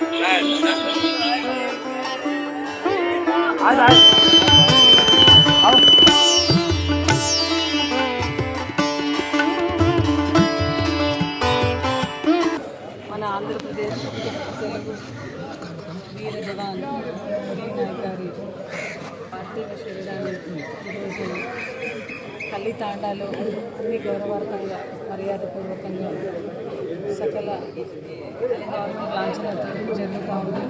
మన ఆంధ్రప్రదేశ్ తెలుగు వీర జవాన్ నాయక్ గారి పార్థివ శరీరాన్ని ఈరోజు కల్లితాండాలో అన్ని గౌరవార్థంగా మర్యాదపూర్వకంగా సకల గవర్నమెంట్ లాంఛనాలతో జరుగుతూ ఉంది.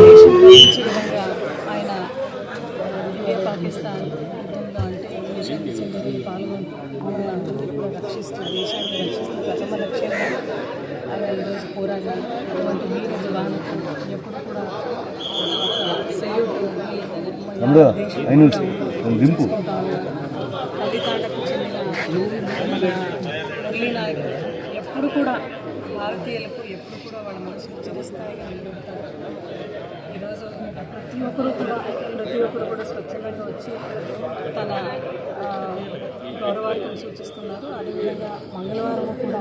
దేశంలో మంచి విధంగా ఆయన ఇండియా పాకిస్తాన్ యుద్ధంలో అంటే మిషన్ సింధూరులో పాల్గొంటూ అందరినీ కూడా రక్షిస్తూ దేశాన్ని రక్షిస్తూ ప్రథమ లక్ష్యంగా ఆయన ఈరోజు పోరాడారు. అటువంటి వీర జవాన్కు ఎప్పుడు కూడా సెల్యూట్ కల్లితాండకు చెందిన మన మురళీ నాయక్ ఎప్పుడు కూడా భారతీయులకు ఎప్పుడు కూడా వాళ్ళ మనసుకు చిరస్థాయిగా నిలబెడతారు. ఈరోజు ప్రతి ఒక్కరు కూడా స్వచ్ఛందంగా వచ్చి తన గౌరవార్థం సూచిస్తున్నారు. అదేవిధంగా మంగళవారం కూడా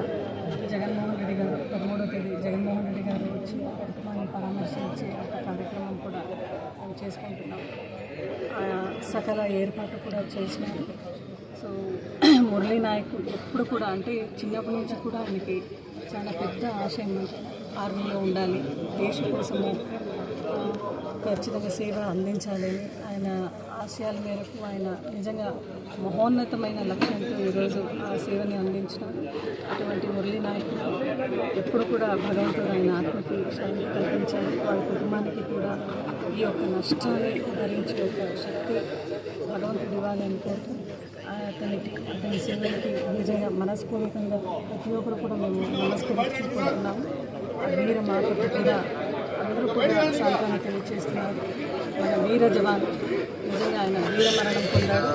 జగన్మోహన్ రెడ్డి గారు 13వ తేదీ జగన్మోహన్ రెడ్డి గారు వచ్చి కుటుంబాన్ని పరామర్శించి ఒక కార్యక్రమం కూడా చేసుకుంటున్నాం. సకల ఏర్పాటు కూడా చేసినారు. సో మురళీ నాయక్ ఎప్పుడు కూడా అంటే చిన్నప్పటి నుంచి కూడా ఆయనకి చాలా పెద్ద ఆశయం ఆర్మీలో ఉండాలి, దేశం కోసము ఖచ్చితంగా సేవ అందించాలని ఆయన ఆశయాల మేరకు ఆయన నిజంగా మహోన్నతమైన లక్ష్యంతో ఈరోజు ఆ సేవని అందించినారు. అటువంటి మురళీ నాయక్ ఎప్పుడు కూడా భగవంతుడు ఆయన ఆత్మకి శాంతి కల్పించాలి, వాళ్ళ కుటుంబానికి కూడా ఈ యొక్క నష్టాన్ని భరించే ఒక శక్తి భగవంతుడు ఇవ్వాలి అనుకుంటూ అతని సేవలకి నిజంగా మనస్పూర్వకంగా ప్రతి ఒక్కరు కూడా మేము నమస్కరించుకుంటున్నాము. ఆ వీర మాతకు కూడా అందరూ కూడా సాంత్వన తెలియజేస్తున్నారు. మన వీర జవాన్ నిజంగా ఆయన వీర మరణం పొందాడు.